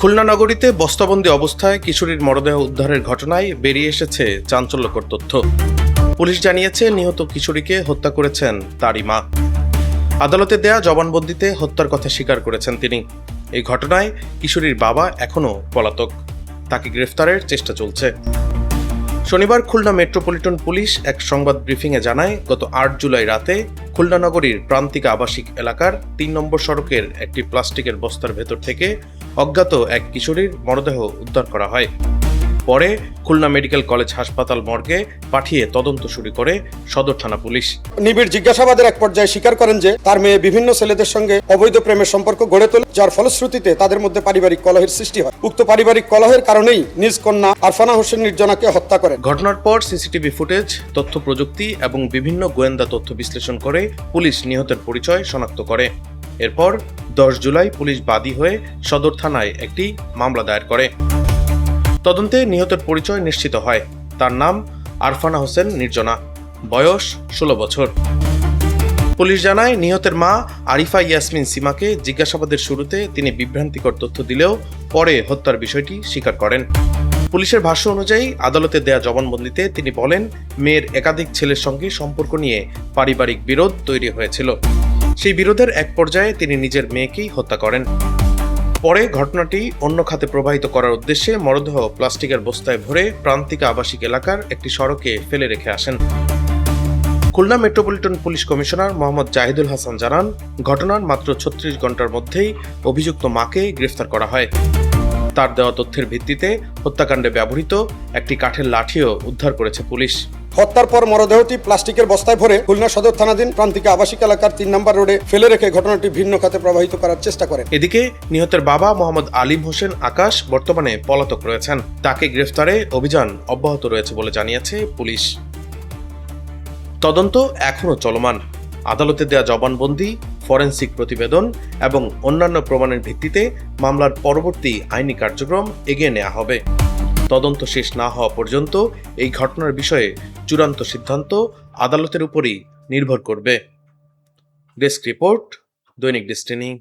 খুলনা নগরীতে বস্তাবন্দি অবস্থায় কিশোরীর মরদেহ উদ্ধারের ঘটনায় বেরিয়ে এসেছে চাঞ্চল্যকর তথ্য। পুলিশ জানিয়েছে, নিহত কিশোরীকে হত্যা করেছেন তারই মা। আদালতে দেয়া জবানবন্দিতে হত্যার কথা স্বীকার করেছেন তিনি। এই ঘটনায় কিশোরীর বাবা এখনও পলাতক। তাকে গ্রেফতারের চেষ্টা চলছে। শনিবার খুলনা মেট্রোপলিটন পুলিশ এক সংবাদ ব্রিফিংয়ে জানায়, গত ৮ জুলাই রাতে খুলনা নগরীর প্রান্তিক আবাসিক এলাকার ৩ নম্বর সড়কের একটি প্লাস্টিকের বস্তার ভেতর থেকে অজ্ঞাত এক কিশোরীর মরদেহ উদ্ধার করা হয়। পরে খুলনা মেডিকেল কলেজ হাসপাতাল মর্গে পাঠিয়ে তদন্ত শুরু করে সদর থানা পুলিশ। নিবিড় জিজ্ঞাসাবাদের এক পর্যায়ে স্বীকার করেন যে তার মেয়ে বিভিন্ন ছেলেদের সঙ্গে অবৈধ প্রেমের সম্পর্ক গড়ে তোলে, যার ফলশ্রুতিতে তাদের মধ্যে পারিবারিক কলহের সৃষ্টি হয়। উক্ত পারিবারিক কলহের কারণেই নিজ কন্যা আরফানা হোসেন নির্জনাকে হত্যা করেন। ঘটনার পর সিসিটিভি ফুটেজ, তথ্য প্রযুক্তি এবং বিভিন্ন গোয়েন্দা তথ্য বিশ্লেষণ করে পুলিশ নিহতের পরিচয় শনাক্ত করে। এরপর 10 জুলাই পুলিশ বাদী হয়ে সদর থানায় একটি মামলা দায়ের করে। তদন্তে নিহতের পরিচয় নিশ্চিত হয়। তার নাম আরফানা হোসেন নির্জনা, বয়স 16 বছর। পুলিশ জানায়, নিহতের মা আরিফা ইয়াসমিন সীমাকে জিজ্ঞাসাবাদের শুরুতে তিনি বিভ্রান্তিকর তথ্য দিলেও পরে হত্যার বিষয়টি স্বীকার করেন। পুলিশের ভাষ্য অনুযায়ী আদালতে দেয়া জবানবন্দিতে তিনি বলেন, মেয়ের একাধিক ছেলের সঙ্গে সম্পর্ক নিয়ে পারিবারিক বিরোধ তৈরি হয়েছিল। সেই বিরোধের এক পর্যায়ে তিনি নিজের মেয়েকেই হত্যা করেন। পরে ঘটনাটি অন্য খাতে প্রবাহিত করার উদ্দেশ্যে মরদেহ প্লাস্টিকের বস্তায় ভরে প্রান্তিক আবাসিক এলাকার একটি সড়কে ফেলে রেখে আসেন। Khulna metropolitan police commissioner Mohammad Zahidul Hasan জানান, ঘটনার মাত্র 36 ঘন্টার মধ্যেই অভিযুক্ত মাকে গ্রেফতার করা হয়। তার দেওয়া তথ্যের ভিত্তিতে হত্যাকাণ্ডে ব্যবহৃত একটি কাঠের লাঠিও উদ্ধার করেছে পুলিশ। হত্যার পর মরদেহটি প্লাস্টিকের বস্তায় ভরে খুলনা সদর থানাধীন প্রান্তিক আবাসিক এলাকার 3 নম্বর রোডে ফেলে রেখে ঘটনাটি ভিন্ন খাতে প্রবাহিত করার চেষ্টা করেন। এদিকে নিহতের বাবা মোহাম্মদ আলিম হোসেন আকাশ বর্তমানে পলাতক রয়েছেন। তাকে গ্রেফতারে অভিযান অব্যাহত রয়েছে বলে জানিয়েছে পুলিশ। তদন্ত এখনও চলমান। আদালতে দেয়া জবানবন্দি, ফরেনসিক প্রতিবেদন এবং অন্যান্য প্রমাণের ভিত্তিতে মামলার পরবর্তী আইনি কার্যক্রম এগিয়ে নেওয়া হবে। তদন্ত শেষ না হওয়া পর্যন্ত এই ঘটনার বিষয়ে চূড়ান্ত সিদ্ধান্ত আদালতের উপরই নির্ভর করবে। ডেস্ক রিপোর্ট, দৈনিক ডেস্টিনি।